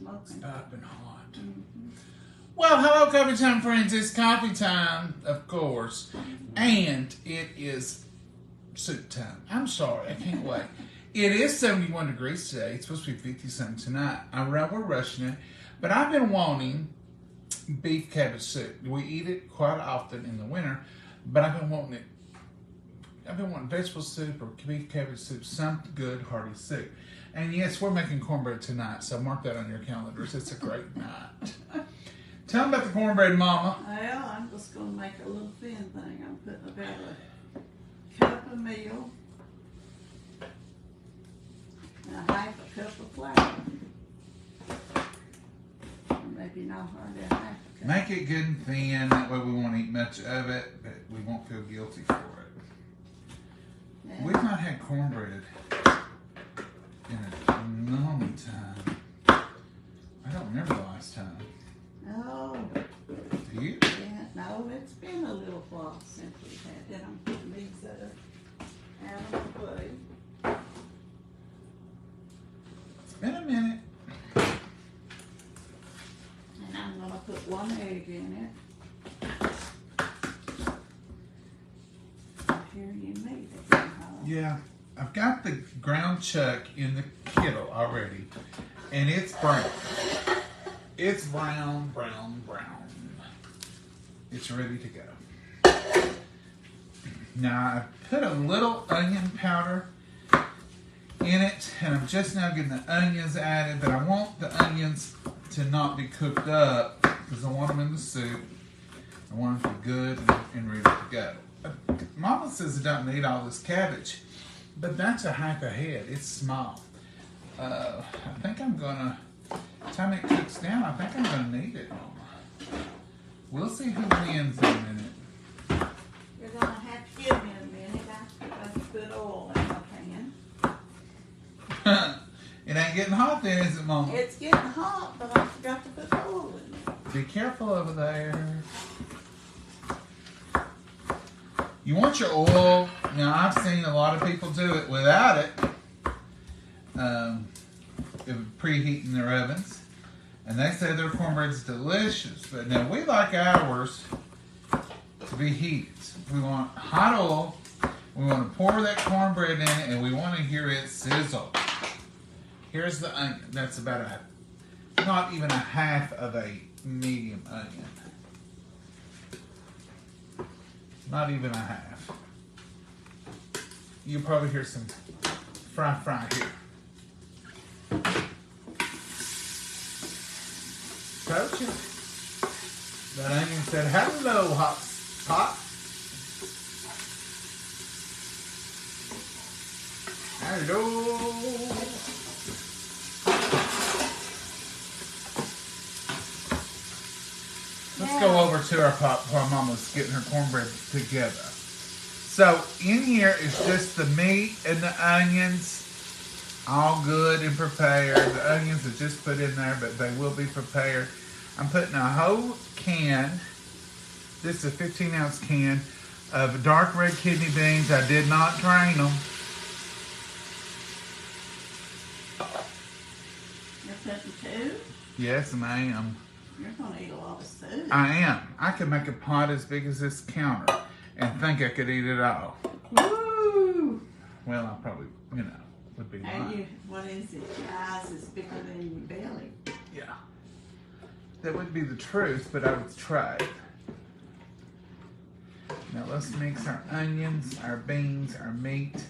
smoking. It's piping hot. Well, hello, coffee time friends. It's coffee time, of course, and it is soup time. I'm sorry, I can't wait. It is 71 degrees today. It's supposed to be 50-something tonight. We're rushing it, but I've been wanting beef cabbage soup. We eat it quite often in the winter, but I've been wanting it. I've been wanting vegetable soup or beef cabbage soup, some good hearty soup. And yes, we're making cornbread tonight, so mark that on your calendars. It's a great night. Tell them about the cornbread, Mama. Well, I'm just going to make a little thin thing. I'm putting about a cup of meal and a half a cup of flour. Maybe not hardly a half a cup. Make it good and thin. That way we won't eat much of it, but we won't feel guilty for it. Yeah. We've not had cornbread in a long time. I don't remember the last time. Oh. Do you? Yeah, no, it's been a little while since we've had it. I'm putting these out of the way. It's been a minute. And I'm going to put one egg in it. Here you made it. Yeah, I've got the ground chuck in the kettle already, and it's brown. It's brown. It's ready to go. Now, I put a little onion powder in it, and I'm just now getting the onions added, but I want the onions to not be cooked up because I want them in the soup. I want them to be good and ready to go. Mama says I don't need all this cabbage, but that's a half a head. It's small. I think I'm gonna, by the time it cooks down, I think I'm gonna need it, Mama. We'll see who wins in a minute. You're gonna have to give me a minute. I have to put oil in my pan. It ain't getting hot then, is it, Mama? It's getting hot, but I forgot to put oil in it. Be careful over there. You want your oil. Now, I've seen a lot of people do it without it. Preheating their ovens. And they say their cornbread's delicious. But now, we like ours to be heated. We want hot oil. We want to pour that cornbread in it, and we want to hear it sizzle. Here's the onion. That's about not even a half of a medium onion. Not even a half. You'll probably hear some fry here. Told you. That onion said, hello, hot pot. Hello. Let's go over to our pot while Mama's getting her cornbread together. So in here is just the meat and the onions, all good and prepared. The onions are just put in there, but they will be prepared. I'm putting a whole can, this is a 15-ounce can, of dark red kidney beans. I did not drain them. You're putting two? Yes, ma'am. You're going to eat a lot of soup. I am. I could make a pot as big as this counter and think I could eat it all. Woo! Well, I probably, would be And lying. what is it? Your eyes is bigger than your belly. Yeah. That would be the truth, but I would try it. Now let's mix our onions, our beans, our meat.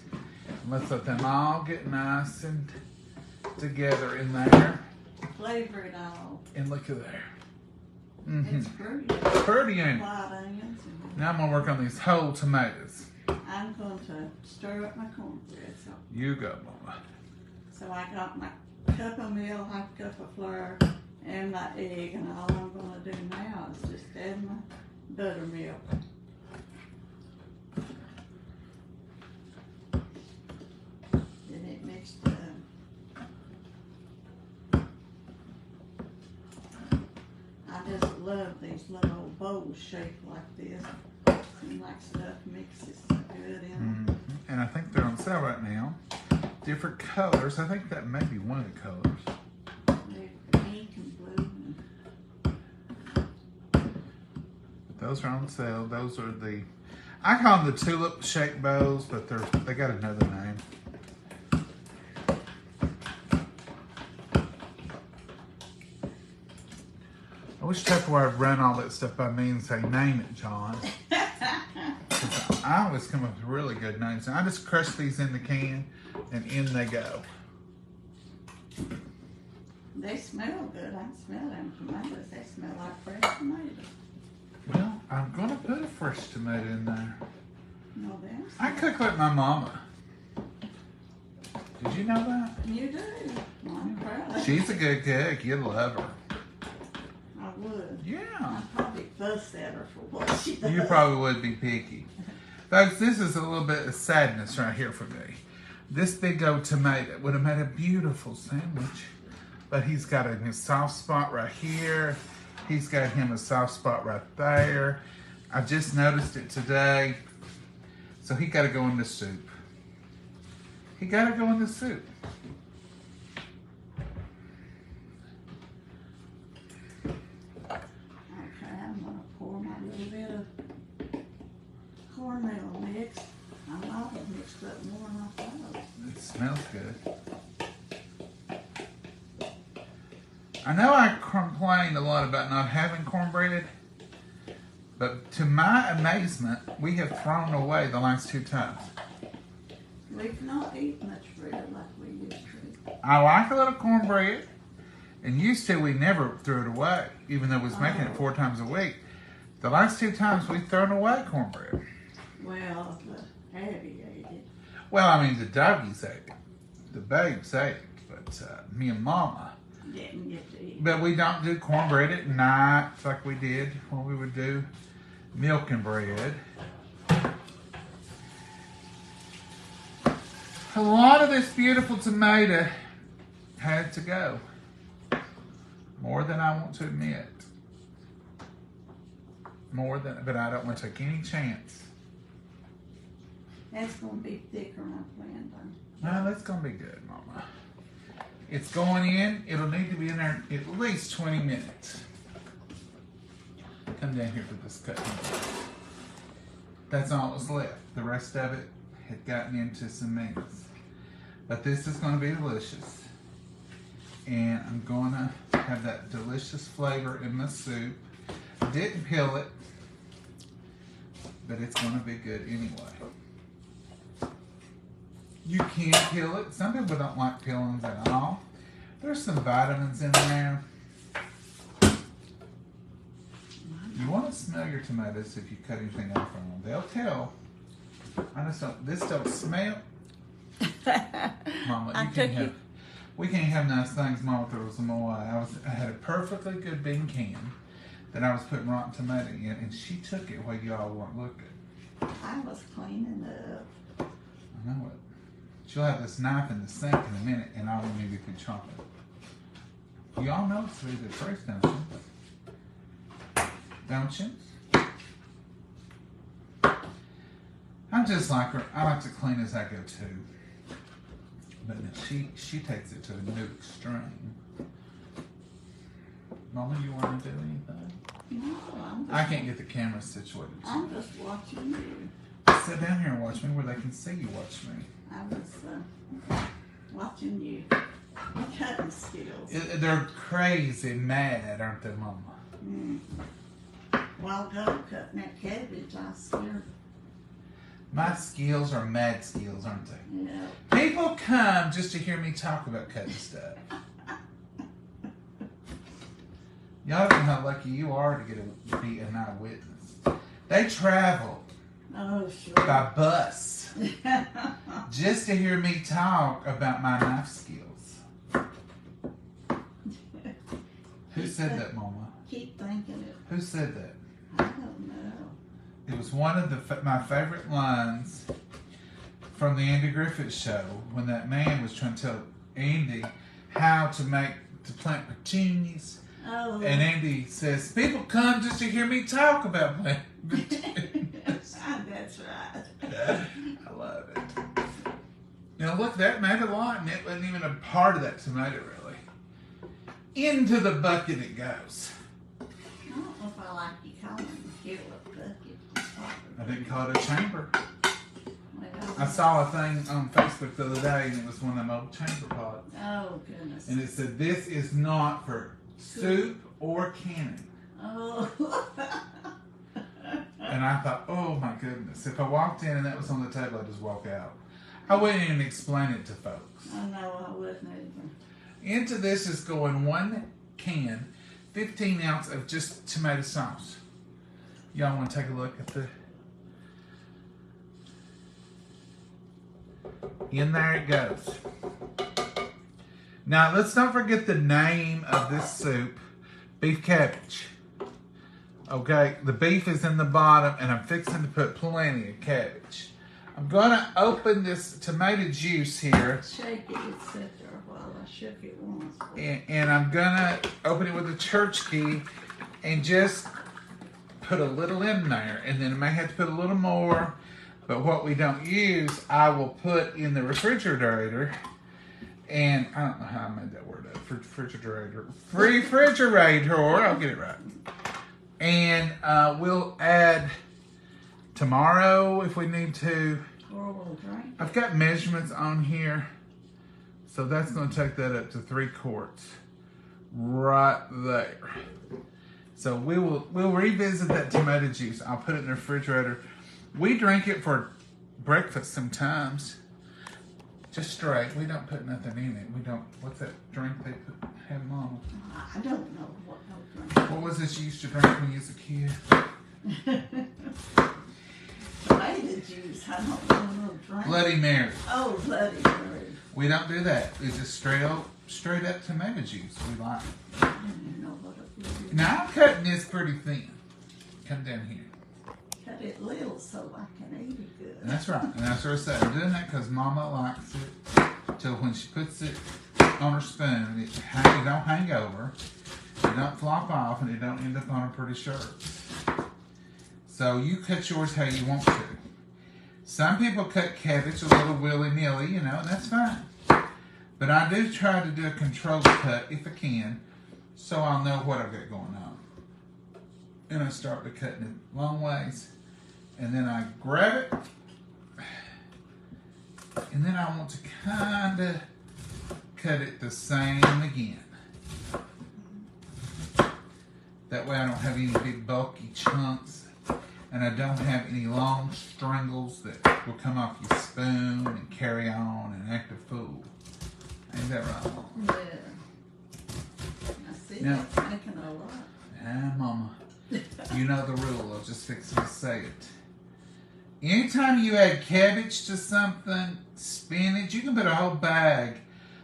And let's let them all get nice and together in there. Flavor it all. And look at there. It's pretty. Pretty, ain't it? White onions. Now I'm going to work on these whole tomatoes. I'm going to stir up my cornbread. You go, Mama. So I got my cup of milk, half cup of flour, and my egg, and all I'm going to do now is just add my buttermilk. Then it mixed up. I just love these little old bowls shaped like this. Seems like stuff mixes so good in them. And I think they're on sale right now. Different colors. I think that may be one of the colors. Pink Those are on sale. Those are the, I call them the tulip shaped bowls, but they got another name. I wish Tupperware would run all that stuff by me and say, name it, John. I always come up with really good names. And I just crush these in the can, and in they go. They smell good. I can smell them tomatoes. They smell like fresh tomatoes. Well, I'm going to put a fresh tomato in there. No, them. I cook like my mama. Did you know that? You do. I'm proud. She's a good cook. You'd love her. I would. Yeah. I'd probably fuss at her for what she does. You probably would be picky. Folks, this is a little bit of sadness right here for me. This big old tomato would have made a beautiful sandwich. But he's got a soft spot right here. He's got him a soft spot right there. I just noticed it today. So he got to go in the soup. He got to go in the soup. Okay, I'm going to pour my little bit of cornmeal mix. I love it mixed up more than I thought. It smells good. I know I complained a lot about not having cornbread, but to my amazement, we have thrown away the last 2 times. We've not eaten much bread like we used to. I like a little cornbread, and used to we never threw it away, even though we was making it 4 times a week. The last 2 times we've thrown away cornbread. Well, the Abby ate it. Well, I mean, the doggies ate it. The babes ate it, but me and Mama. Didn't get to eat. But we don't do cornbread at night like we did when we would do milk and bread. A lot of this beautiful tomato had to go. More than I want to admit. But I don't want to take any chance. That's going to be thicker than I planned on. No, that's going to be good, Mama. It's going in. It'll need to be in there at least 20 minutes. Come down here for this cut. That's all that was left. The rest of it had gotten into some meats. But this is going to be delicious. And I'm going to have that delicious flavor in the soup. I didn't peel it, but it's going to be good anyway. You can peel it. Some people don't like peelings at all. There's some vitamins in there. You want to smell your tomatoes if you cut anything off from them. They'll tell. I just don't. This don't smell. Mama, we can't have nice things. Mama throws them away. I had a perfectly good bean can that I was putting rotten tomato in, and she took it while y'all weren't looking. I was cleaning up. I know it. She'll have this knife in the sink in a minute, and I'll immediately chop it. Y'all know it's really good taste, don't you? Don't you? I'm just like her. I like to clean as I go too. But she takes it to a new extreme. Mama, you want to do anything? No, I can't get the camera situated. I'm just watching you. Sit down here and watch me where they can see you watch me. I was watching you. Cutting skills. They're crazy mad, aren't they, Mama? Mm. While ago, cutting that cabbage, I swear. My skills are mad skills, aren't they? Yeah. People come just to hear me talk about cutting stuff. Y'all don't know how lucky you are to get to be an eyewitness. They travel by bus just to hear me talk about my knife skills. Who said that, Mama? Keep thinking it. Who said that? I don't know. It was one of my favorite lines from the Andy Griffith Show when that man was trying to tell Andy how to plant petunias. Oh. And Andy says, people come just to hear me talk about planting petunias. That's right. I love it. Now look, that made a lot, and it wasn't even a part of that tomato, really. Into the bucket it goes. I don't know if I like you calling them tulip. I didn't call it a chamber. Well, I saw a thing on Facebook the other day, and it was one of them old chamber pots. oh, goodness. And it said, this is not for soup or canning. Oh. And I thought, oh my goodness. If I walked in and that was on the table, I'd just walk out. I wouldn't even explain it to folks. I know, I wouldn't either. Into this is going 1 can, 15 ounce of just tomato sauce. Y'all want to take a look at the... In there it goes. Now, let's not forget the name of this soup, beef cabbage. Okay, the beef is in the bottom, and I'm fixing to put plenty of cabbage. I'm going to open this tomato juice here. Shake it, it sat there a while. I shook it once. And I'm going to open it with a church key and just put a little in there. And then I may have to put a little more. But what we don't use, I will put in the refrigerator. And I don't know how I made that word up. Refrigerator. I'll get it right. And we'll add tomorrow if we need to. Or we'll drink. I've got measurements on here. So that's going to take that up to 3 quarts. Right there. So we'll revisit that tomato juice. I'll put it in the refrigerator. We drink it for breakfast sometimes. Just straight. We don't put nothing in it. We don't. What's that drink they have, Mama? I don't know what no drink. What was this you used to drink when you was a kid? Tomato juice. I don't know no drink. Bloody Mary. Oh, Bloody Mary. We don't do that. It's just straight up tomato juice. We like. I don't even know what it is. Now I'm cutting this pretty thin. Come down here. Cut it little so I can eat it good. That's right. And that's what I said. I'm doing that because Mama likes it. Till when she puts it on her spoon, it don't hang over, it don't flop off, and it don't end up on her pretty shirt. So you cut yours how you want to. Some people cut cabbage a little willy-nilly, and that's fine. But I do try to do a controlled cut if I can, so I'll know what I've got going on. And I start to cutting it long ways. And then I grab it. And then I want to kind of cut it the same again. That way I don't have any big bulky chunks. And I don't have any long strangles that will come off your spoon and carry on and act a fool. Ain't that right, Mama? Yeah. I see Now- that's making a lot. Ah, Mama. You know the rule. I was just fixing to say it. Anytime you add cabbage to something, spinach, you can put a whole bag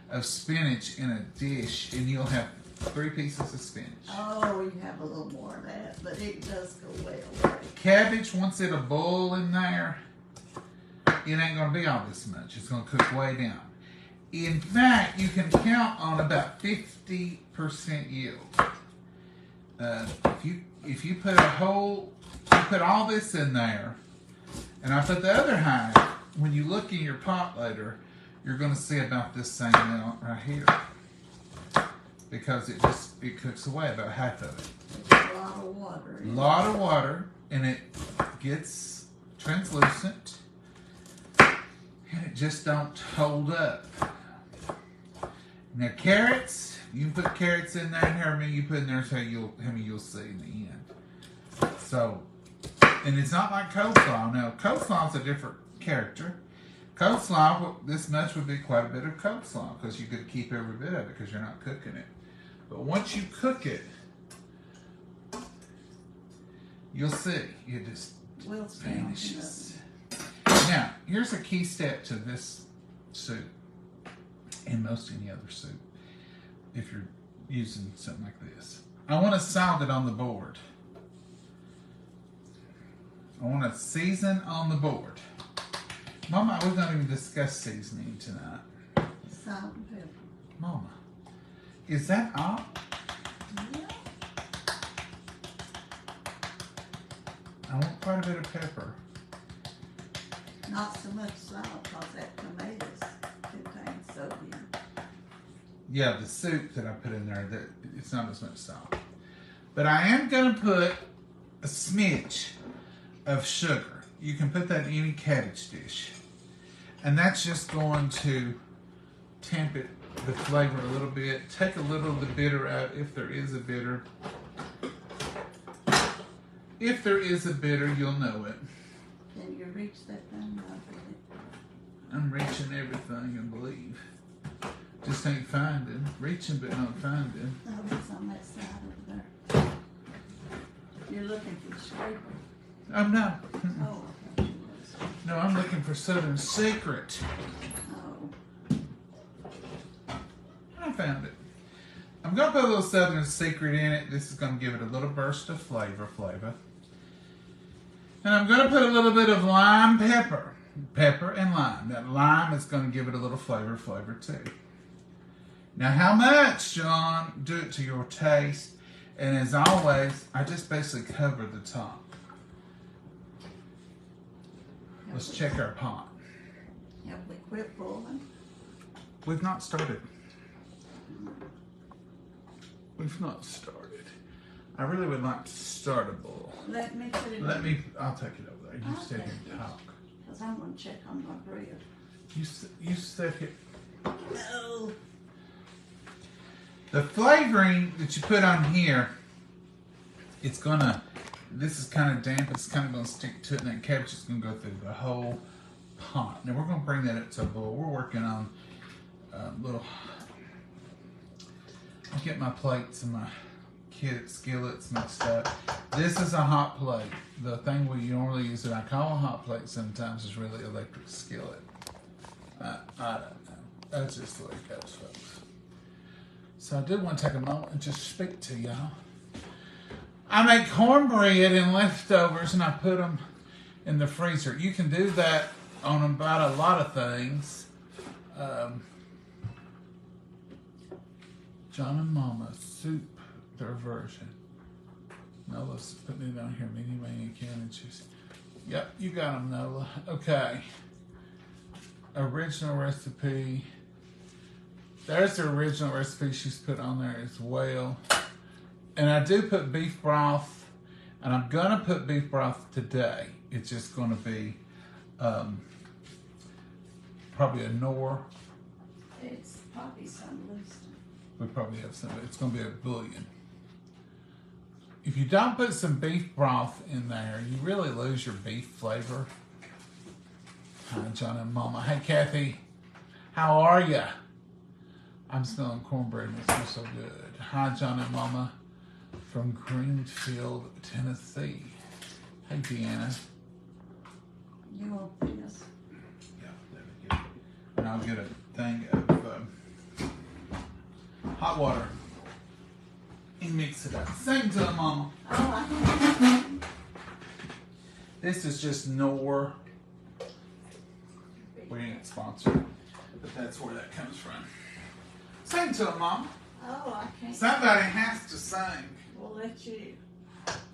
of spinach in a dish and you'll have 3 pieces of spinach. Oh, you have a little more of that, but it does go well. Cabbage, once it'll boil in there, it ain't going to be all this much. It's going to cook way down. In fact, you can count on about 50% yield. If you put put all this in there, and I put the other half, when you look in your pot later, you're going to see about this same amount right here. Because it cooks away about half of it. It's a lot of water. A lot of water, and it gets translucent, and it just don't hold up. Now carrots, you can put carrots in there, and however many you put in there, so how many you'll see in the end. So, and it's not like coleslaw. Now, coleslaw is a different character. Coleslaw, this much would be quite a bit of coleslaw because you could keep every bit of it because you're not cooking it. But once you cook it, you'll see it just vanishes. Now, here's a key step to this soup and most any other soup if you're using something like this. I want to salt it on the board. I want to season on the board. Mama, we're not even discuss seasoning tonight. Salt and pepper. Mama, is that all? Yeah. I want quite a bit of pepper. Not so much salt because that tomatoes contains sodium. Yeah, the soup that I put in there, it's not as much salt. But I am going to put a smidge of sugar. You can put that in any cabbage dish. And that's just going to temp it, the flavor a little bit. Take a little of the bitter out if there is a bitter. If there is a bitter, you'll know it. Can you reach that thing up with it? I'm reaching everything, I believe. Just ain't finding. Reaching but not finding. Oh, it's on that side over there. You're looking for the scraper. I'm not. Oh, I thought you was. No, I'm looking for Southern Secret. Oh. I found it. I'm going to put a little Southern Secret in it. This is going to give it a little burst of flavor. And I'm going to put a little bit of lime pepper. Pepper and lime. That lime is going to give it a little flavor too. Now, how much, John? Do it to your taste. And as always, I just basically cover the top. Let's check our pot. Have we quit boiling? We've not started. We've not started. I really would like to start a boil. Let me put it I'll take it over there. You I'll sit here take and talk. because I'm going to check on my bread. You sit here. No. The flavoring that you put on here, it's gonna, this is kind of damp, it's kind of gonna stick to it, and that cabbage is gonna go through the whole pot. Now we're gonna bring that up to a boil. We're working on little, I get my plates and my skillets mixed up. This is a hot plate. The thing we normally use that I call a hot plate sometimes is really electric skillet. I don't know. That's just the way it goes, folks. So I did want to take a moment and just speak to y'all. I make cornbread and leftovers and I put them in the freezer. You can do that on about a lot of things. John and Mama soup, their version. Nola's putting it on here. Mini, mini, can cheese. Yep, you got them, Nola. Okay. Original recipe. There's the original recipe she's put on there as well. And I do put beef broth, and I'm gonna put beef broth today. It's just gonna be probably a Knorr. It's probably some loose. We probably have some, it's gonna be a bouillon. If you don't put some beef broth in there, you really lose your beef flavor. Hi, John and Mama. Hey, Kathy. How are ya? I'm smelling cornbread and it smells so good. Hi, John and Mama from Greenfield, Tennessee. Hey, Deanna. You want this? Yeah, let me get it. And I'll get a thing of hot water and mix it up. Same to Mama. Oh, This is just Knorr. We ain't sponsored, but that's where that comes from. Sing to him, Mom. Oh, I can't. Somebody has to sing. We'll let you.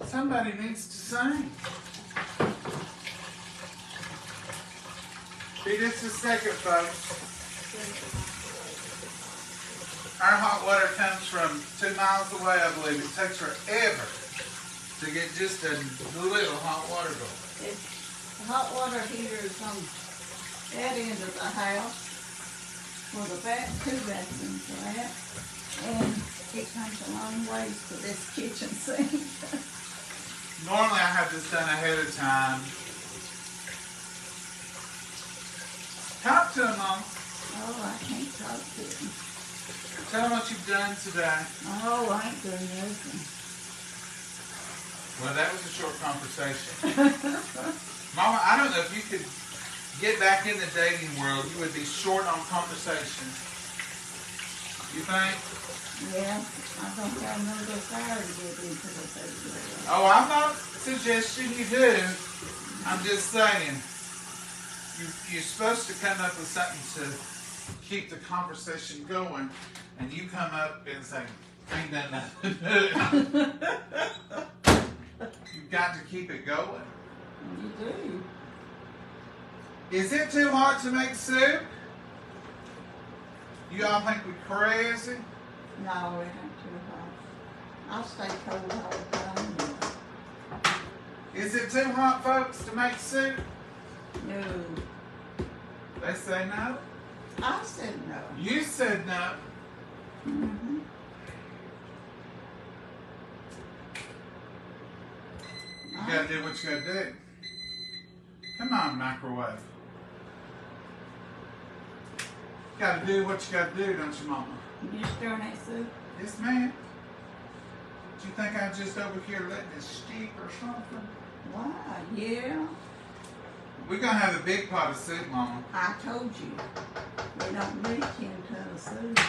Somebody needs to sing. Be just a second, folks. Our hot water comes from 2 miles away, I believe. It takes forever to get just a little hot water going. The hot water heater is on that end of the house. Well, the back 2 bathrooms are at. And it comes a long ways to this kitchen sink. Normally I have this done ahead of time. Talk to him, Mom. Oh, I can't talk to him. Tell him what you've done today. Oh, I ain't doing nothing. Well, that was a short conversation. Mama, I don't know if you could get back in the dating world, you would be short on conversation. You think? Yeah, I don't have no desire to get into the dating world. Oh, I'm not suggesting you do. I'm just saying. You're supposed to come up with something to keep the conversation going, and you come up and say, ain't done nothing. You've got to keep it going. You do. Is it too hot to make soup? You all think we're crazy? No, it ain't too hot. I'll stay cold all the time. Is it too hot, folks, to make soup? No. They say no. I said no. You said no. Mm-hmm. You gotta do what you gotta do. Come on, microwave. You gotta do what you gotta do, don't you, Mama? You stirring that soup? Yes, ma'am. Do you think I'm just over here letting it steep or something? Why? Yeah. We're gonna have a big pot of soup, Mama. I told you. We don't need 10 tons of soup.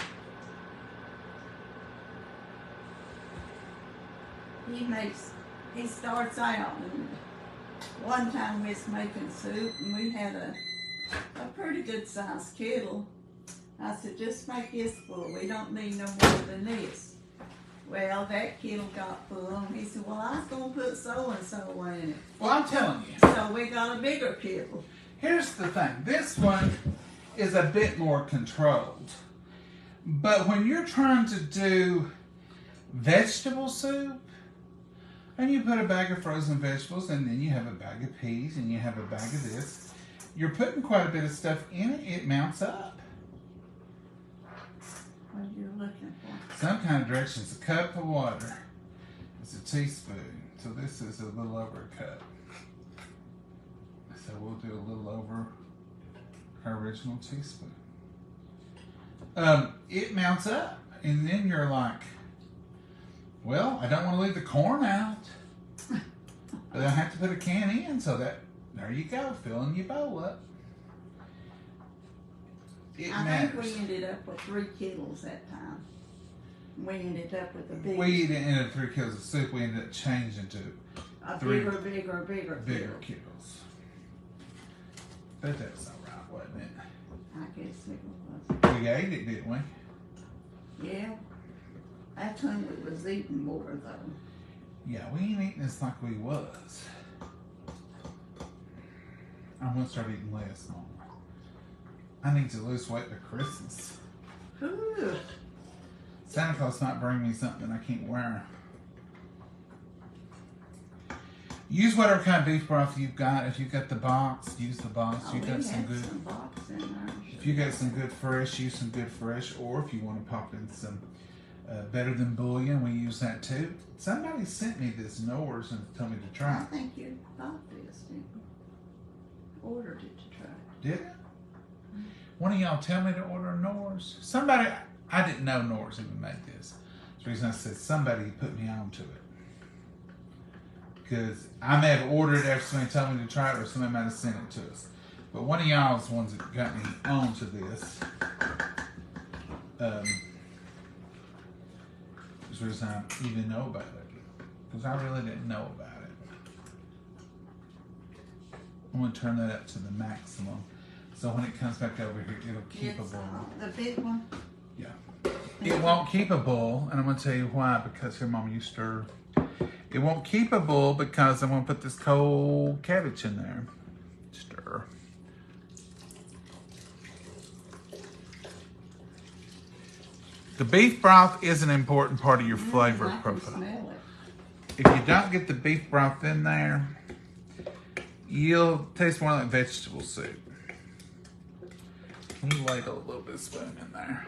He starts out, and one time we was making soup, and we had a pretty good sized kettle. I said, just make this full. We don't need no more than this. Well, that kettle got full, and he said, well, I was going to put so-and-so in it. Well, I'm telling you. So we got a bigger kettle. Here's the thing. This one is a bit more controlled. But when you're trying to do vegetable soup, and you put a bag of frozen vegetables, and then you have a bag of peas, and you have a bag of this, you're putting quite a bit of stuff in it. It mounts up. What are you looking for? Some kind of directions. A cup of water. It's a teaspoon. So this is a little over a cup. So we'll do a little over our original teaspoon. It mounts up, and then you're like, well, I don't want to leave the corn out, but I have to put a can in, so that, there you go, filling your bowl up. I think we ended up with 3 kettles that time. We ended up with a big. We didn't end up 3 kettles of soup. We ended up changing to a 3 bigger bigger kettles. But that's all right, wasn't it? I guess it was. We ate it, didn't we? Yeah. That's when we was eating more though. Yeah, we ain't eating this like we was. I'm gonna start eating less, Mama. I need to lose weight by Christmas. Ooh. Santa Claus might bring me something I can't wear. Use whatever kind of beef broth you've got. If you've got the box, use the box. Oh, You got some good. Some box in there. If you got some good fresh, use some good fresh. Or if you want to pop in some better than bouillon, we use that too. Somebody sent me this Knorr's and told me to try I it. think you bought this, didn't you? Ordered it to try. Did it? One of y'all tell me to order Knorr's. Somebody, I didn't know Knorr's even made this. That's the reason I said somebody put me on to it. Because I may have ordered it after somebody told me to try it, or somebody might have sent it to us. But one of y'all is the ones that got me onto this. That's the reason I even know about it. Because I really didn't know about it. I'm going to turn that up to the maximum. So when it comes back over here, it'll keep a boil. The big one? Yeah. It won't keep a boil, and I'm going to tell you why. Because here, Mama, you stir. It won't keep a boil because I'm going to put this cold cabbage in there. Stir. The beef broth is an important part of your flavor I can profile. smell it. If you don't get the beef broth in there, you'll taste more like vegetable soup. Can you ladle a little bit of spoon in there?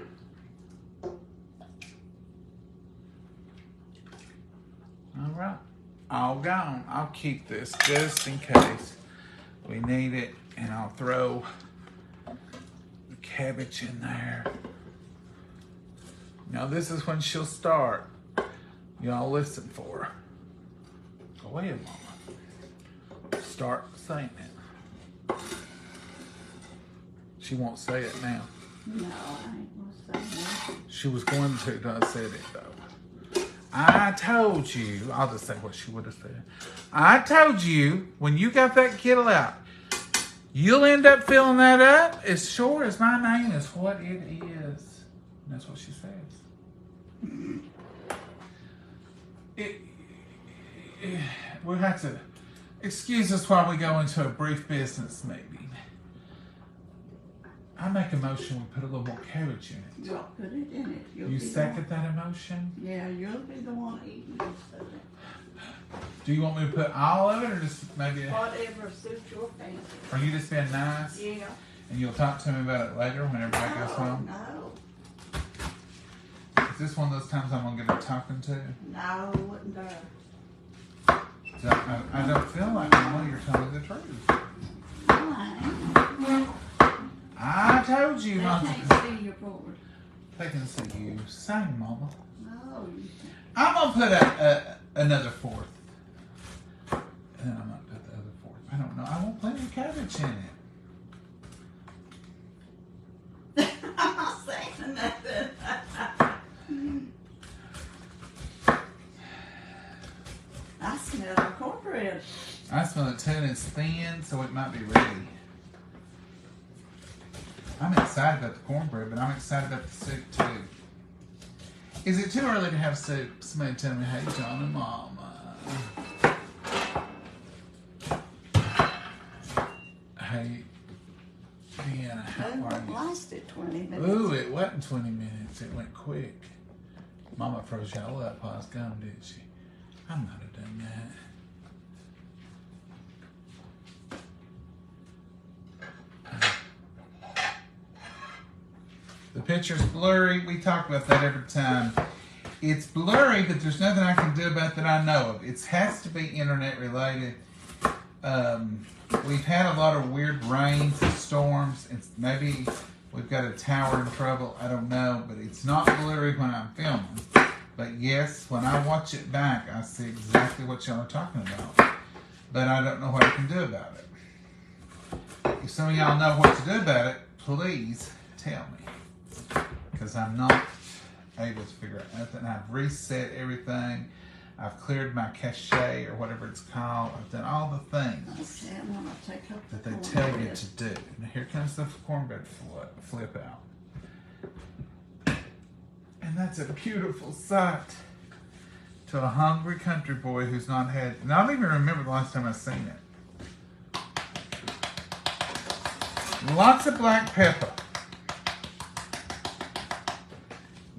All right, all gone. I'll keep this just in case we need it, and I'll throw the cabbage in there. Now this is when she'll start. Y'all listen for her. Go ahead, Mama. Start saying it. She won't say it now. No, I ain't gonna say that. She was going to, but I said it though. I told you, I'll just say what she would have said. I told you, when you got that kettle out, you'll end up filling that up as sure as my name is what it is. And that's what she says. We'll have to excuse us while we go into a brief business meeting. I make a motion we put a little more cabbage in it. You'll put it in it. You'll You be the second one- that emotion? Yeah, you'll be the one eating this. Do you want me to put all of it, or just maybe? Whatever suits your fancy. Are you just being nice? Yeah. And you'll talk to me about it later when everybody goes home? No. Is this one of those times I'm going to get a talking to? No, wouldn't dare. I don't feel like Mama, you're telling me the truth. Fine. I told you They not to. can't see your board. They can see you. Sing, Mama. No, you can't. I'm going to put another fourth. And then I'm going to put the other fourth. I don't know. I want plenty of cabbage in it. I'm not saying nothing. I smell the cornbread. I smell it too, and it's thin, so it might be ready. I'm excited about the cornbread, but I'm excited about the soup too. Is it too early to have soup? Somebody tell me, hey, John and Mama. Hey, Deanna, how are It you? lasted 20 minutes. Ooh, it wasn't 20 minutes. It went quick. Mama froze y'all up while I was gone, didn't she? I might have done that. The picture's blurry. We talk about that every time. It's blurry, but there's nothing I can do about that I know of. It has to be internet related. We've had a lot of weird rains and storms. It's maybe we've got a tower in trouble. I don't know, but it's not blurry when I'm filming. But yes, when I watch it back, I see exactly what y'all are talking about. But I don't know what I can do about it. If some of y'all know what to do about it, please tell me. Because I'm not able to figure out nothing. I've reset everything. I've cleared my cache or whatever it's called. I've done all the things Okay, I'm gonna take up that the they tell you cornbread. to do. Now here comes the cornbread flip out. And that's a beautiful sight to a hungry country boy who's not had, and I don't even remember the last time I've seen it. Lots of black pepper.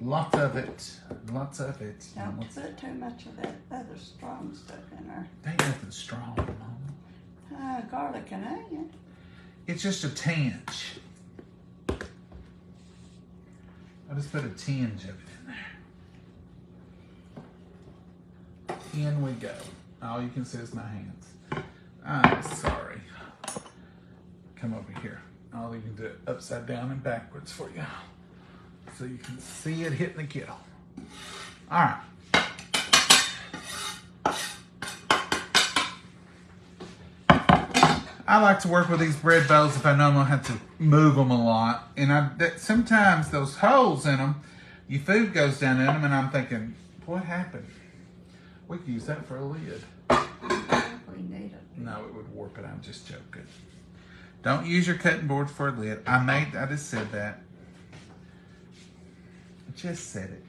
Lots of it. Lots of it. Don't put too much of that other strong stuff in there. Ain't nothing strong, Mama. Garlic and onion. It's just a tinge. I just put a tinge of it in there. In we go. All you can see is my hands. I'm sorry. Come over here. I'll even do it upside down and backwards for you, so you can see it hitting the kettle. All right. I like to work with these bread bowls if I know I'm gonna have to move them a lot. And sometimes those holes in them, your food goes down in them, and I'm thinking, what happened? We could use that for a lid. We need it. No, it would warp it. I'm just joking. Don't use your cutting board for a lid. I just said that. I just said it.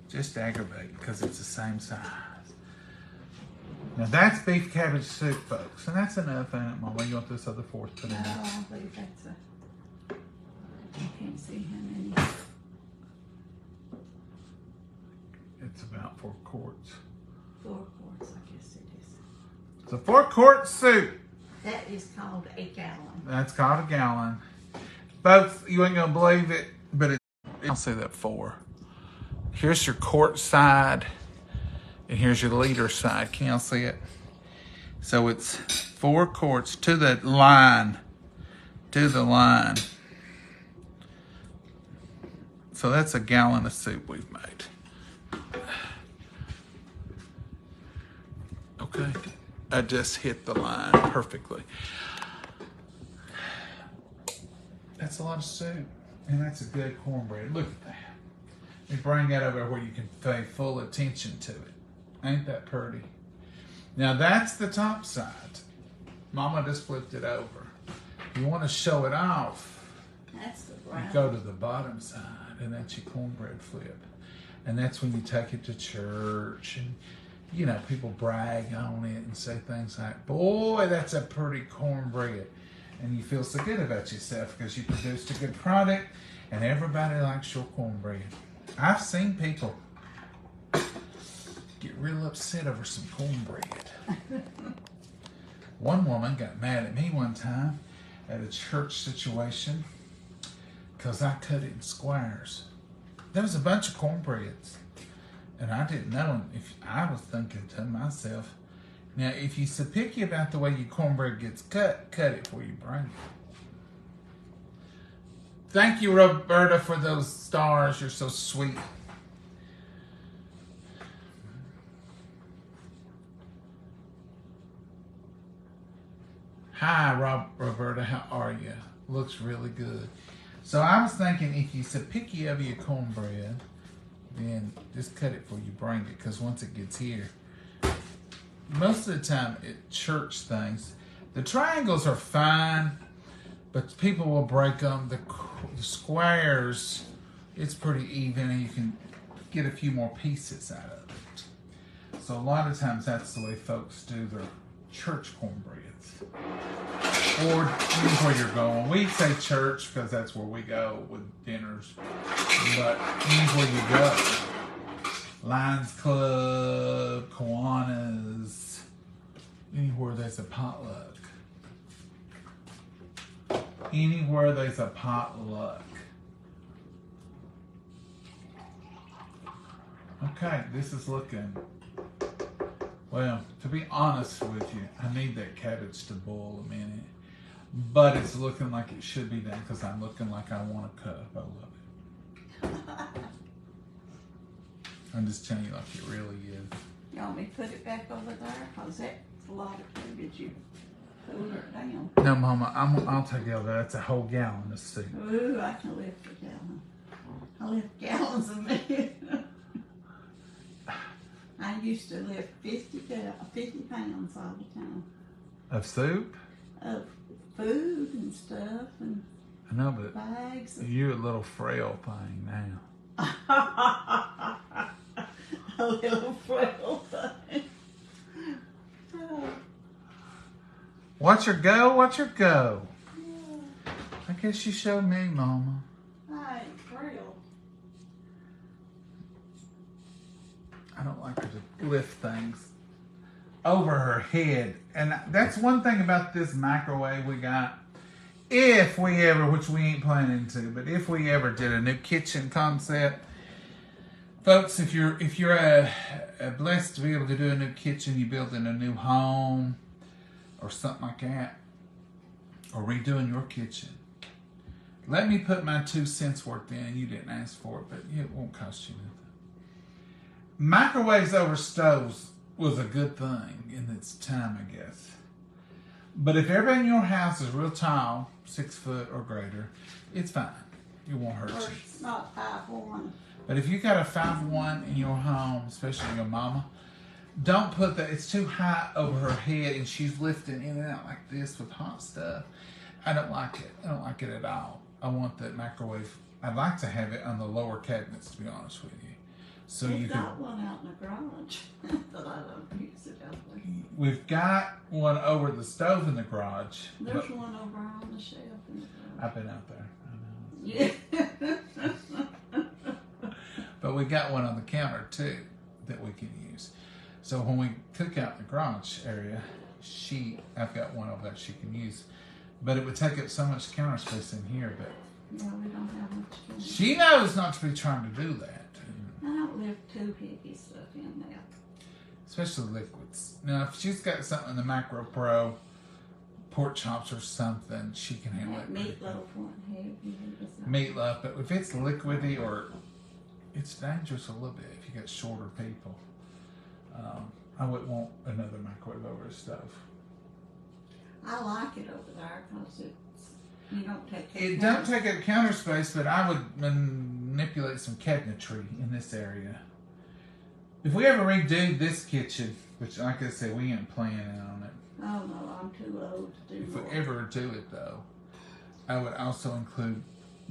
Just aggravate because it's the same size. Now that's beef cabbage soup, folks. And that's enough, ain't it, Mama? You want this other fourth put in No, there? I believe that's a. You can't see how many. It's about 4 quarts. 4 quarts, I guess it is. It's a 4-quart soup. That is called a gallon. That's called a gallon. Folks, you ain't gonna believe it, but I'll say that 4. Here's your quart side, and here's your liter side. Can y'all see it? So it's 4 quarts to the line. To the line. So that's a gallon of soup we've made. Okay. I just hit the line perfectly. That's a lot of soup. And that's a good cornbread. Look at that. Let me bring that over where you can pay full attention to it. Ain't that pretty? Now that's the top side. Mama just flipped it over. You want to show it off, That's the you brown. go to the bottom side, and that's your cornbread flip. And that's when you take it to church, and you know, people brag on it and say things like, boy, that's a pretty cornbread. And you feel so good about yourself because you produced a good product and everybody likes your cornbread. I've seen people get real upset over some cornbread. One woman got mad at me one time at a church situation because I cut it in squares. There was a bunch of cornbreads, and I didn't know. If I was thinking to myself, now if you're so picky about the way your cornbread gets cut it before you bring it. Thank you, Roberta, for those stars. You're so sweet. Hi, Roberta. How are you? Looks really good. So I was thinking, if you're so picky of your cornbread, then just cut it before you bring it, because once it gets here, most of the time at church things, the triangles are fine, but people will break them. The squares, it's pretty even, and you can get a few more pieces out of it. So a lot of times that's the way folks do their church cornbreads. Or where you're going. We say church because that's where we go with dinners. But anywhere you go. Lions Club, Kiwanis, anywhere there's a potluck. Anywhere there's a potluck. Okay, this is looking, well, to be honest with you, I need that cabbage to boil a minute. But it's looking like it should be done because I'm looking like I want to cut a bowl of it. I'm just telling you like it really is. You want me to put it back over there? Because that's a lot of cabbage. You pull it down. No, Mama, I'll take it over. That's a whole gallon of soup. Ooh, I can lift a gallon. I lift gallons of milk. I used to lift 50 pounds all the time. Of soup? Of food and stuff and I know, but bags. you're a little frail thing now. A little frail thing. Oh. Watch her go, watch her go. Yeah. I guess you showed me, Mama. I ain't frail. I don't like her to lift things over her head. And that's one thing about this microwave we got. If we ever, which we ain't planning to, but if we ever did a new kitchen concept, folks, if you're blessed to be able to do a new kitchen, you building a new home or something like that, or redoing your kitchen, let me put my 2 cents worth in. You didn't ask for it, but it won't cost you nothing. Microwaves over stoves was a good thing in its time, I guess. But if everybody in your house is real tall, 6 foot or greater, it's fine. It won't hurt Or you. it's not 5'1". But if you got a 5'1" in your home, especially your mama, don't put that. It's too high over her head, and she's lifting in and out like this with hot stuff. I don't like it. I don't like it at all. I want that microwave. I'd like to have it on the lower cabinets, to be honest with you. So We've you got can. one out in the garage that I don't use it out there. We've got one over the stove in the garage. There's one over on the shelf in the garage. I've been out there. I know. Yeah. But we got one on the counter too that we can use. So when we cook out in the garage area, I've got one over there she can use. But it would take up so much counter space in here. But Yeah, we don't have much to do. she knows not to be trying to do that. I don't lift too heavy stuff in there. Especially liquids. Now, if she's got something in the Macro Pro, pork chops or something, she can handle That it. meatloaf wasn't heavy. It was not. Meatloaf, but if it's liquidy or it's dangerous a little bit if you got shorter people. I wouldn't want another microwave over a stove. I like it over there because you don't take It don't take up counter space, but I would manipulate some cabinetry in this area. If we ever redo this kitchen, which like I said, we ain't planning on it. Oh no, I'm too old to do If more. we ever do it though, I would also include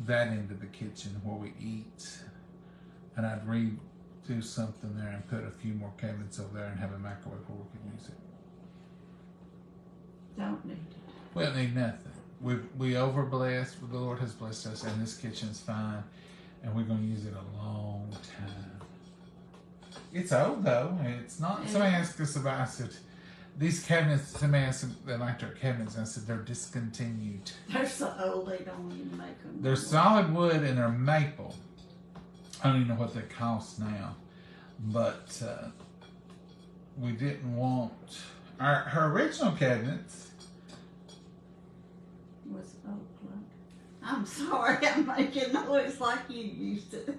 that into the kitchen where we eat. And I'd redo something there and put a few more cabinets over there and have a microwave where we can use it. Don't need it. We don't need nothing. We over blessed. The Lord has blessed us, and this kitchen's fine, and we're gonna use it a long time. It's old though. It's not. Somebody asked us about. I said, these cabinets. Somebody asked if they liked our cabinets. I said they're discontinued. They're so old they don't even make them. They're solid wood and they're maple. I don't even know what they cost now, but we didn't want her original cabinets. Was oak. I'm sorry, I'm making noise like you used to.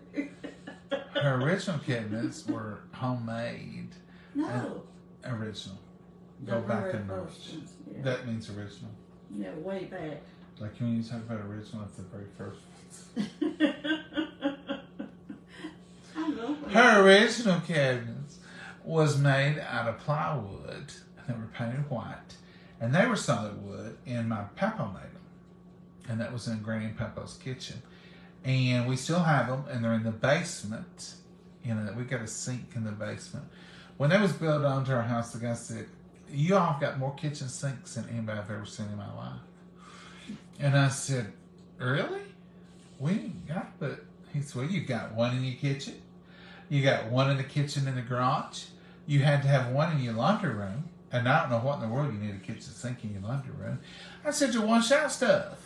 Her original cabinets were homemade. No. Original. The Go back very and first ones, yeah. That means original. Yeah, way back. Like when you talk about original, it's the very first ones. I know. Her original cabinets was made out of plywood, and they were painted white, and they were solid wood, and my papa made them. And that was in Granny and Papa's kitchen. And we still have them, and they're in the basement. You know, we got a sink in the basement. When they was built onto our house, the guy said, "You all got more kitchen sinks than anybody I've ever seen in my life." And I said, "Really? We ain't got but." He said, "Well, you got one in your kitchen. You got one in the kitchen in the garage. You had to have one in your laundry room. And I don't know what in the world you need a kitchen sink in your laundry room." I said, "To wash out stuff.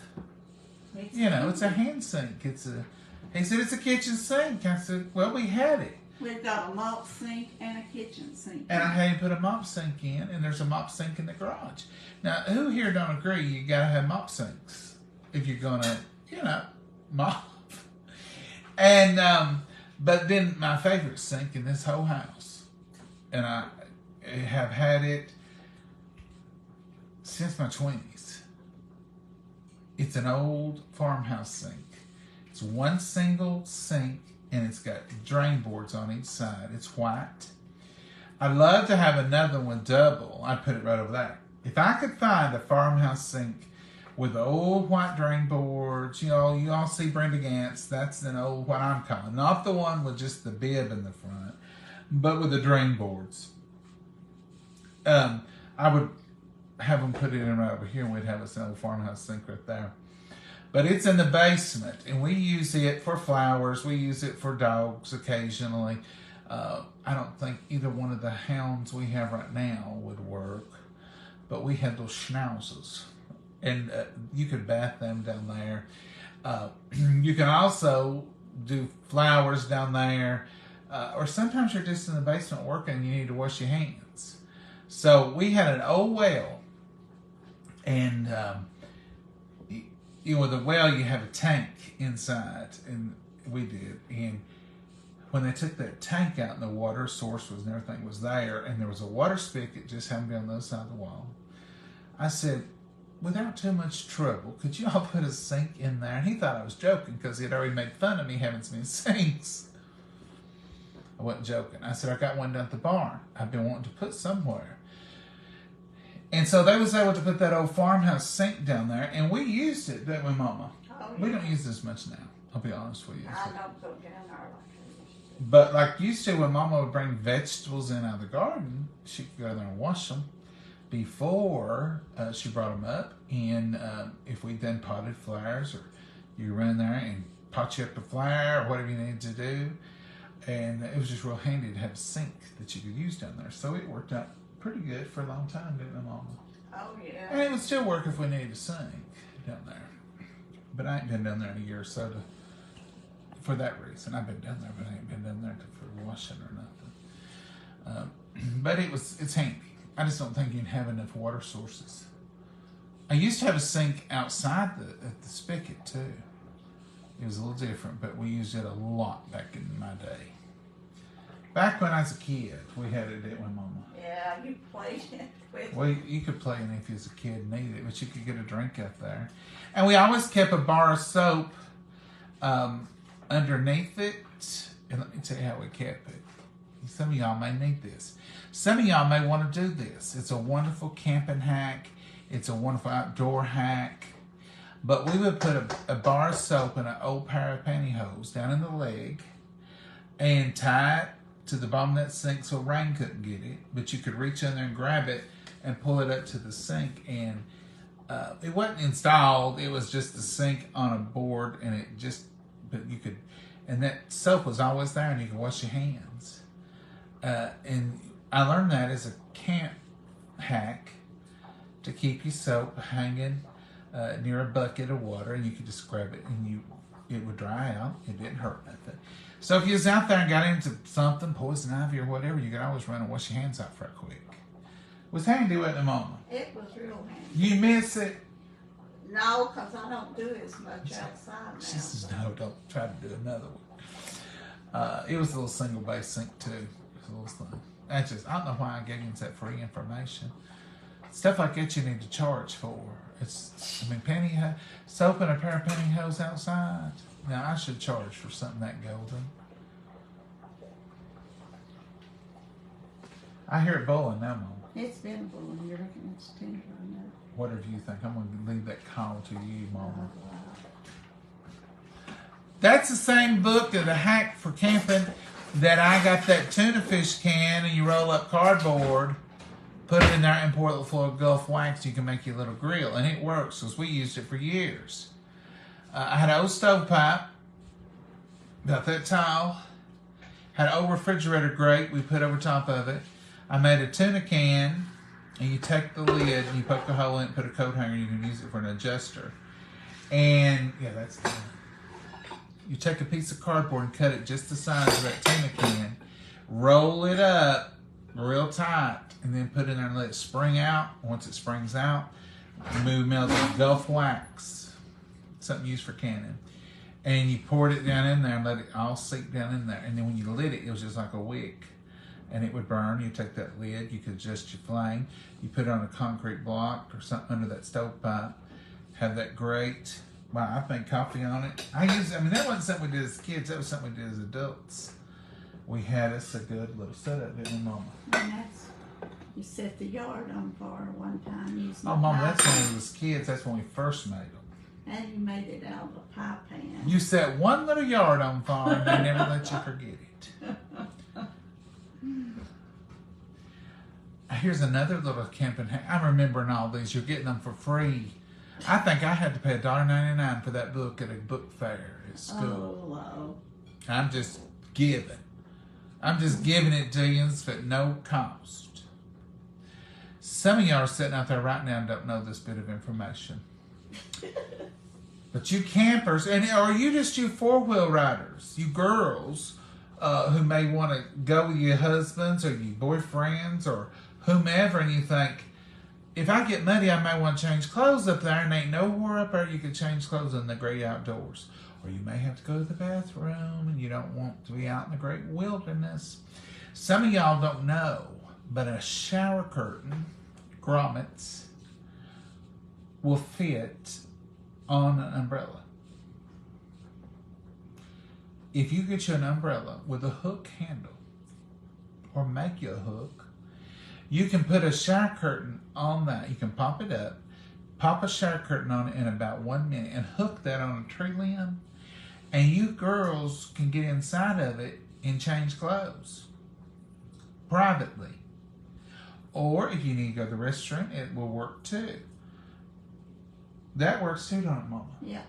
You know, it's a hand sink. He said, "It's a kitchen sink." I said, "Well, we had it. We've got a mop sink and a kitchen sink. And I had to put a mop sink in, and there's a mop sink in the garage." Now, who here don't agree you got to have mop sinks if you're going to, you know, mop? And, but then my favorite sink in this whole house, and I have had it since my 20s. It's an old farmhouse sink. It's one single sink, and it's got drain boards on each side. It's white. I'd love to have another one double. I'd put it right over there. If I could find a farmhouse sink with the old white drain boards, you know, you all see Brenda Gantz, that's an old, what I'm calling, not the one with just the bib in the front, but with the drain boards. I would have them put it in right over here, and we'd have us an old farmhouse sink right there. But it's in the basement, and we use it for flowers. We use it for dogs occasionally. I don't think either one of the hounds we have right now would work, but we had those schnauzers, and you could bath them down there. You can also do flowers down there, or sometimes you're just in the basement working and you need to wash your hands. So we had an old well, and you know, with a well you have a tank inside, and we did. And when they took that tank out and the water source was and everything was there, and there was a water spigot just happened to be on the other side of the wall, I said, "Without too much trouble, could you all put a sink in there?" And he thought I was joking because he had already made fun of me having so many sinks. I wasn't joking. I said, "I got one down at the barn. I've been wanting to put somewhere." And so they was able to put that old farmhouse sink down there, and we used it, didn't we, Mama? Oh, yeah. We don't use this much now, I'll be honest with you. I don't go down there like I used to. But like used to, when Mama would bring vegetables in out of the garden, she could go there and wash them before she brought them up. And if we done potted flowers, or you run there and pot you up a flower or whatever you needed to do, and it was just real handy to have a sink that you could use down there. So it worked out pretty good for a long time, didn't it, Mama? Oh, yeah. And it would still work if we needed a sink down there. But I ain't been down there in a year or so for that reason. I've been down there, but I ain't been down there for washing or nothing. But it's handy. I just don't think you can have enough water sources. I used to have a sink outside at the spigot too. It was a little different, but we used it a lot back in my day. Back when I was a kid, we had it, didn't we, Mama? Yeah, you played it with. Well, you could play in it if you was a kid and need it, but you could get a drink out there. And we always kept a bar of soap underneath it. And let me tell you how we kept it. Some of y'all may need this. Some of y'all may want to do this. It's a wonderful camping hack. It's a wonderful outdoor hack. But we would put a bar of soap and an old pair of pantyhose down in the leg and tie it to the bottom of that sink so rain couldn't get it. But you could reach in there and grab it and pull it up to the sink. And it wasn't installed. It was just the sink on a board, and it just, but you could, and that soap was always there, and you could wash your hands. And I learned that as a camp hack to keep your soap hanging near a bucket of water, and you could just grab it and it would dry out. It didn't hurt nothing. So if you was out there and got into something, poison ivy or whatever, you could always run and wash your hands out right quick. It was handy, wasn't it, Mama? It was real handy. You miss it? No, because I don't do it as much outside now. She says, no, don't try to do another one. It was a little single base sink too. It was a little thing. I don't know why I gave you that free information. Stuff like that you need to charge for. Soap and a pair of pantyhose outside. Now I should charge for something that golden. I hear it boiling now, Mama. It's been boiling. You're looking at the tender on there. Whatever you think. I'm going to leave that call to you, Mama. That's the same book of the hack for camping that I got that tuna fish can, and you roll up cardboard, put it in there, and pour it full of Gulf wax. You can make your little grill, and it works because we used it for years. I had an old stovepipe, got that tile, had an old refrigerator grate we put over top of it. I made a tuna can, and you take the lid and you poke a hole in it, put a coat hanger, and you can use it for an adjuster. And yeah, that's done. You take a piece of cardboard and cut it just the size of that tuna can, roll it up real tight, and then put it in there and let it spring out. Once it springs out, melt the Gulf wax, something used for canning, and you poured it down in there and let it all seep down in there. And then when you lit it, it was just like a wick, and it would burn. You take that lid, you could adjust your flame, you put it on a concrete block or something under that stovepipe, have that grate. Wow, I think coffee on it. That wasn't something we did as kids, that was something we did as adults. We had us a good little setup, didn't we, Mama? And you set the yard on fire one time. Oh, Mama, that's when we was kids. That's when we first made them. And you made it out of a pie pan. You set one little yard on fire and they never let you forget it. Here's another little camping hack. I'm remembering all these. You're getting them for free. I think I had to pay $1.99 for that book at a book fair at school. Oh, wow. I'm just giving it to you at no cost. Some of y'all are sitting out there right now and don't know this bit of information. But you campers, or you four-wheel riders, you girls who may want to go with your husbands or your boyfriends or whomever, and you think, if I get muddy, I may want to change clothes up there, and ain't nowhere up there you can change clothes in the great outdoors. Or you may have to go to the bathroom, and you don't want to be out in the great wilderness. Some of y'all don't know, but a shower curtain, grommets, will fit on an umbrella. If you get you an umbrella with a hook handle, or make you a hook, you can put a shower curtain on that. You can pop it up, pop a shower curtain on it in about 1 minute, and hook that on a tree limb, and you girls can get inside of it and change clothes privately. Or if you need to go to the restroom, it will work too. That works too, don't it, Mama? Yeah.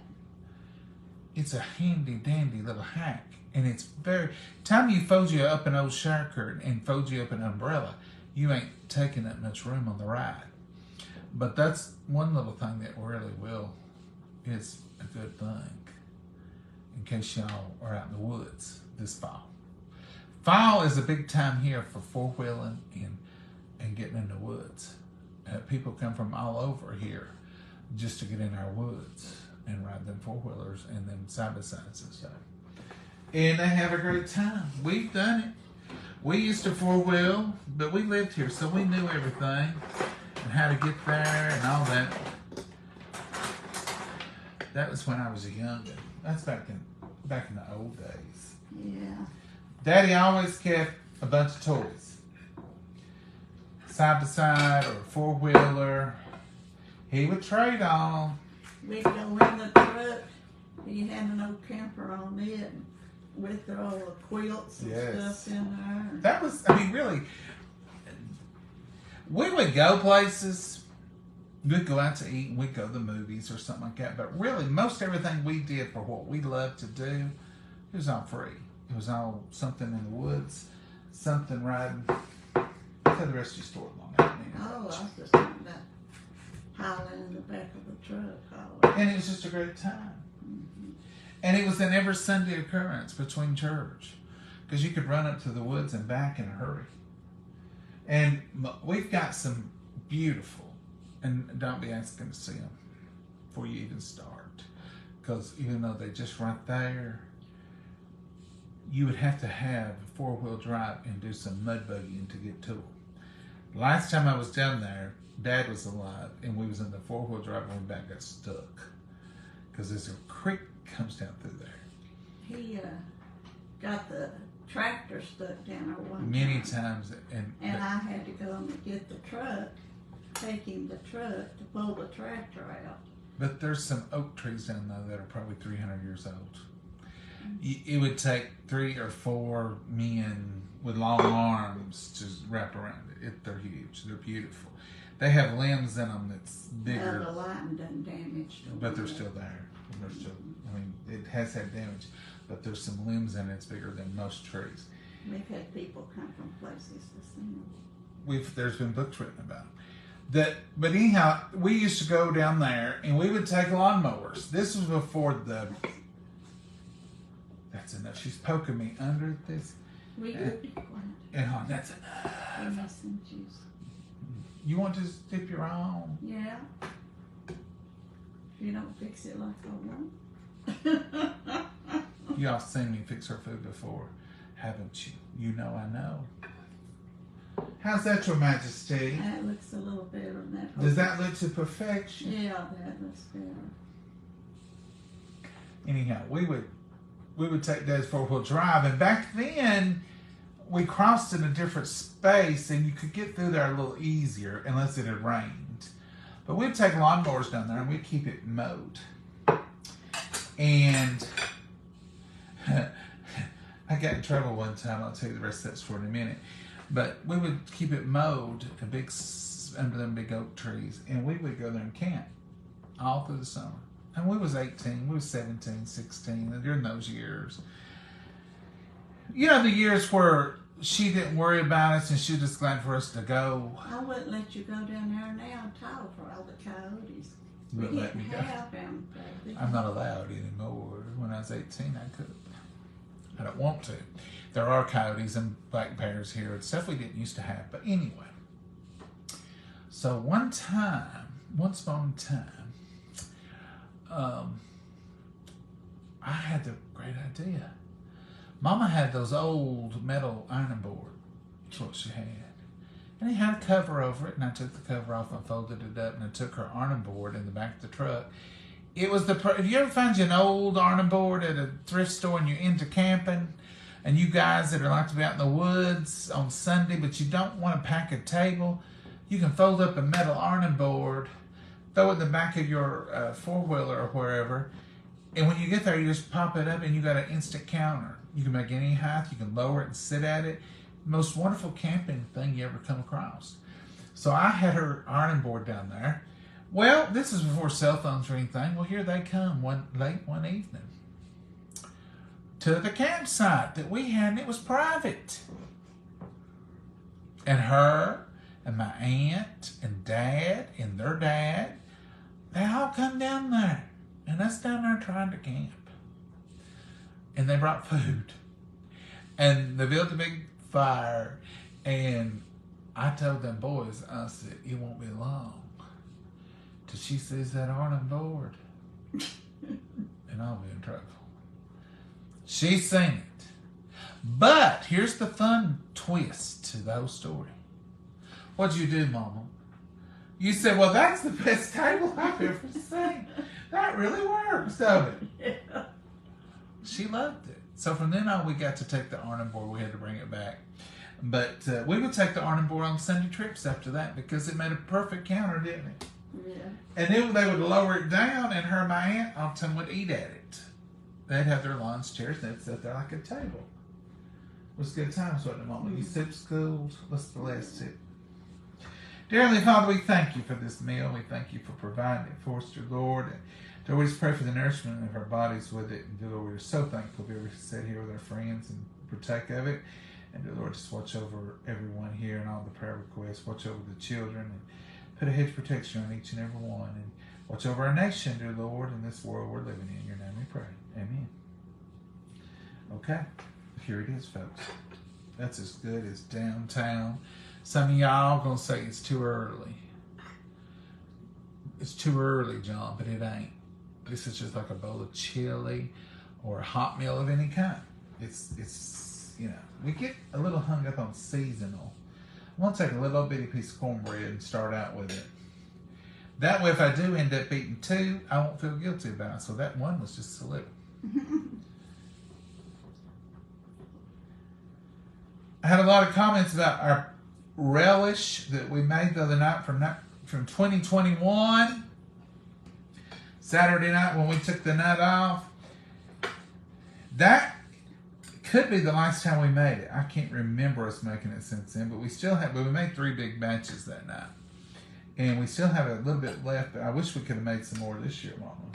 It's a handy dandy little hack, and it's time you fold you up an old shower curtain and fold you up an umbrella, you ain't taking that much room on the ride. But that's one little thing that really is a good thing in case y'all are out in the woods this fall. Fall is a big time here for four-wheeling and getting in the woods. People come from all over here just to get in our woods and ride them four-wheelers and them side-by-sides and stuff. And they have a great time. We've done it. We used to four-wheel, but we lived here, so we knew everything and how to get there and all that. That was when I was younger. That's back in the old days. Yeah. Daddy always kept a bunch of toys. Side-by-side or four-wheeler. He would trade on. We'd go in the truck. He had an old camper on it with all the quilts and stuff in there. That was, really, we would go places. We'd go out to eat and we'd go to the movies or something like that. But really, most everything we did for what we loved to do, it was all free. It was all something in the woods. something riding. Tell the rest of your story long enough. Oh, I was just talking about howling in the back of the truck, howling. And it was just a great time. And it was an every Sunday occurrence between church. Because you could run up to the woods and back in a hurry. And we've got some beautiful, and don't be asking to see them before you even start. Because even though they're just right there, you would have to have a 4-wheel drive and do some mud buggying to get to them. Last time I was down there, Dad was alive, and we was in the 4-wheel drive and we back got stuck. Because there's a creek comes down through there. He got the tractor stuck down there one Many time. times. And I had to go and get the truck, taking the truck to pull the tractor out. But there's some oak trees down there that are probably 300 years old. It would take 3 or 4 men with long arms to wrap around it. They're huge. They're beautiful. They have limbs in them that's bigger. The lighting done damaged them. But they're still there. They're still, I mean, it has had damage, but there's some limbs in it that's bigger than most trees. We've had people come from places to see them. There's been books written about them. But anyhow, we used to go down there and we would take lawnmowers. This was before that's enough. She's poking me under this. We could be quiet. And hon, that's enough. We have some juice. You want to dip your own? Yeah. If you don't fix it like I want. Y'all seen me fix her food before, haven't you? You know I know. How's that, Your Majesty? That looks a little better than that. Does that look to perfection? Yeah, that looks better. Anyhow, we would take Dad's 4-wheel drive, and back then we crossed in a different space, and you could get through there a little easier unless it had rained. But we'd take lawnmowers down there and we'd keep it mowed. And I got in trouble one time. I'll tell you the rest of that story in a minute. But we would keep it mowed under them big oak trees, and we would go there and camp all through the summer. And we was 18, we was 17, 16, and during those years. You know, the years where she didn't worry about us and she was just glad for us to go. I wouldn't let you go down there now and talk for all the coyotes. You wouldn't let me go. Have them, baby. I'm not allowed anymore. When I was 18, I could. I don't want to. There are coyotes and black bears here. It's stuff we didn't used to have. But anyway. So once upon a time, I had the great idea. Mama had those old metal ironing board. That's what she had. And it had a cover over it, and I took the cover off and folded it up, and I took her ironing board in the back of the truck. It was if you ever find you an old ironing board at a thrift store and you're into camping, and you guys that are like to be out in the woods on Sunday, but you don't want to pack a table, you can fold up a metal ironing board, throw it in the back of your 4-wheeler or wherever, and when you get there, you just pop it up and you got an instant counter. You can make any height, you can lower it and sit at it. Most wonderful camping thing you ever come across. So I had her ironing board down there. Well, this is before cell phones or anything. Well, here they come late one evening to the campsite that we had, and it was private. And her and my aunt and Dad and their dad, they all come down there. And us down there trying to camp. And they brought food. And they built a big fire. And I told them boys, I said, it won't be long till she sees that ironing board. And I'll be in trouble. She's seen it. But here's the fun twist to the whole story. What'd you do, Mama? You said, well, that's the best table I've ever seen. That really works, don't it? Yeah. She loved it. So from then on, we got to take the ironing board. We had to bring it back. But we would take the ironing board on Sunday trips after that because it made a perfect counter, didn't it? Yeah. And then they would lower it down, and her and my aunt all the time would eat at it. They'd have their lunch chairs, and they'd sit there like a table. It was good times, wasn't it, Mama? You sipped schools. What's the last tip? Dear Heavenly Father, we thank you for this meal. We thank you for providing it for us, dear Lord. And dear, we just pray for the nourishment of our bodies with it. And dear Lord, we're so thankful to be able to sit here with our friends and partake of it. And dear Lord, just watch over everyone here and all the prayer requests. Watch over the children and put a hedge of protection on each and every one. And watch over our nation, dear Lord, in this world we're living in. In your name we pray. Amen. Okay, here it is, folks. That's as good as downtown. Some of y'all gonna say it's too early. It's too early, John, but it ain't. This is just like a bowl of chili or a hot meal of any kind. It's you know, we get a little hung up on seasonal. I'm gonna take a little bitty piece of cornbread and start out with it. That way, if I do end up eating two, I won't feel guilty about it. So that one was just a little. I had a lot of comments about our relish that we made the other night from 2021. Saturday night when we took the nut off. That could be the last time we made it. I can't remember us making it since then, but we made 3 big batches that night. And we still have a little bit left, but I wish we could have made some more this year, Mama.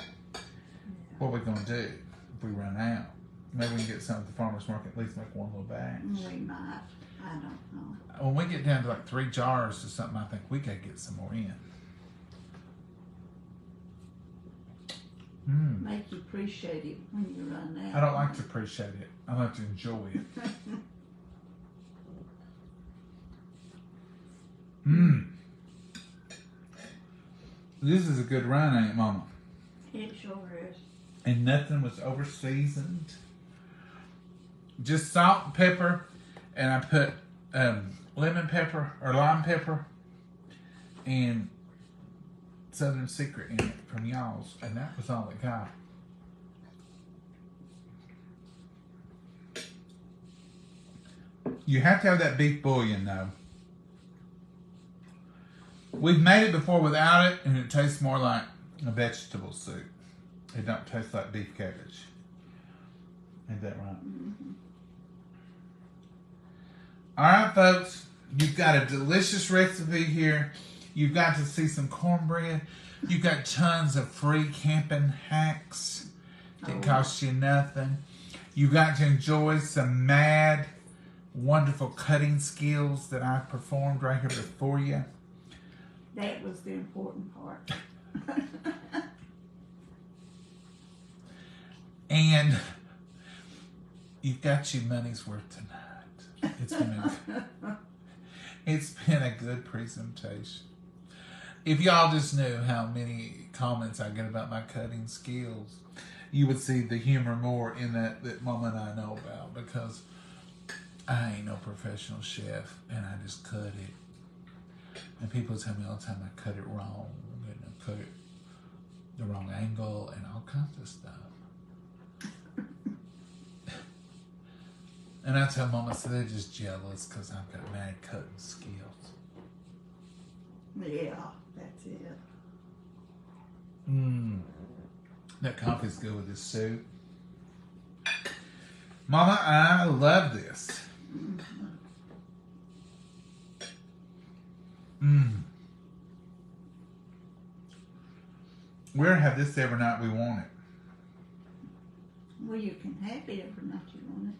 What are we going to do if we run out? Maybe we can get some at the farmer's market, at least make one little batch. We might. I don't know. When we get down to like 3 jars or something, I think we got to get some more in. Make you appreciate it when you run out. I don't like to appreciate it. I like to enjoy it. This is a good run, ain't it, Mama? It sure is. And nothing was over seasoned. Just salt and pepper, and I put lemon pepper or lime pepper and Southern Secret in it from y'all's, and that was all it got. You have to have that beef bouillon, though. We've made it before without it, and it tastes more like a vegetable soup. It don't taste like beef cabbage. Ain't that right? Mm-hmm. All right, folks. You've got a delicious recipe here. You've got to see some cornbread. You've got tons of free camping hacks. Didn't cost you nothing. You got to enjoy some mad, wonderful cutting skills that I performed right here before you. That was the important part. And you've got your money's worth tonight. It's been a good presentation. If y'all just knew how many comments I get about my cutting skills, you would see the humor more in that Mama and I know about, because I ain't no professional chef and I just cut it. And people tell me all the time I cut it wrong and I cut it the wrong angle and all kinds of stuff. And I tell Mama, so they're just jealous because I've got mad cutting skills. Yeah, that's it. That coffee's good with this soup. Mama, I love this. We'll have this every night we want it. Well, you can have it every night you want it.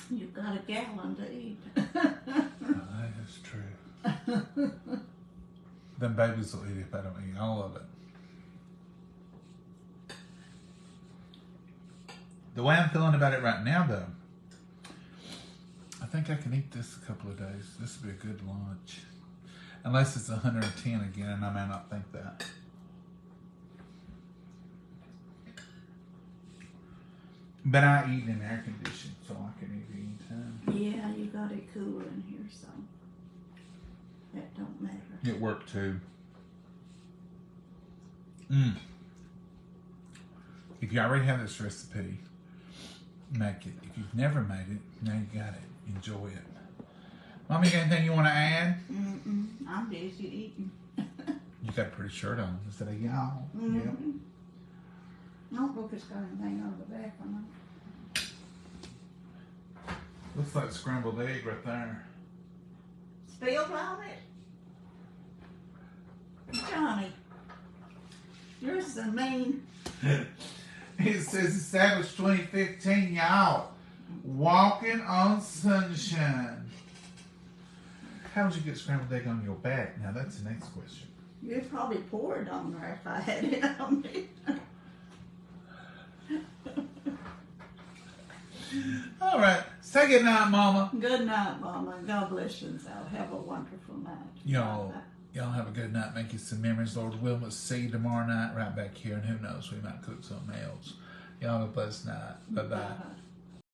You've got a gallon to eat. That is true. Them babies will eat it if I don't eat all of it. The way I'm feeling about it right now, though, I think I can eat this a couple of days. This would be a good lunch. Unless it's 110 again, and I may not think that. But I eat in air conditioning, so I can eat anytime. Yeah, you got it cool in here, so that don't matter. It worked too. If you already have this recipe, make it. If you've never made it, now you got it. Enjoy it. Mommy, got anything you want to add? I'm busy eating. You got a pretty shirt on. Is that a y'all? Yep. I don't know if it's got anything on the back or not. Looks like scrambled egg right there. Spilled on it? Johnny, you're so mean. It says established 2015, y'all. Walking on sunshine. How would you get scrambled egg on your back? Now that's the next question. You'd probably pour it on there if I had it on me. All right. Say good night, Mama. Good night, Mama. God bless you, and so have a wonderful night. Y'all have a good night. Make you some memories, Lord willing. We'll see you tomorrow night right back here. And who knows, we might cook something else. Y'all have a blessed night. Bye-bye. Bye.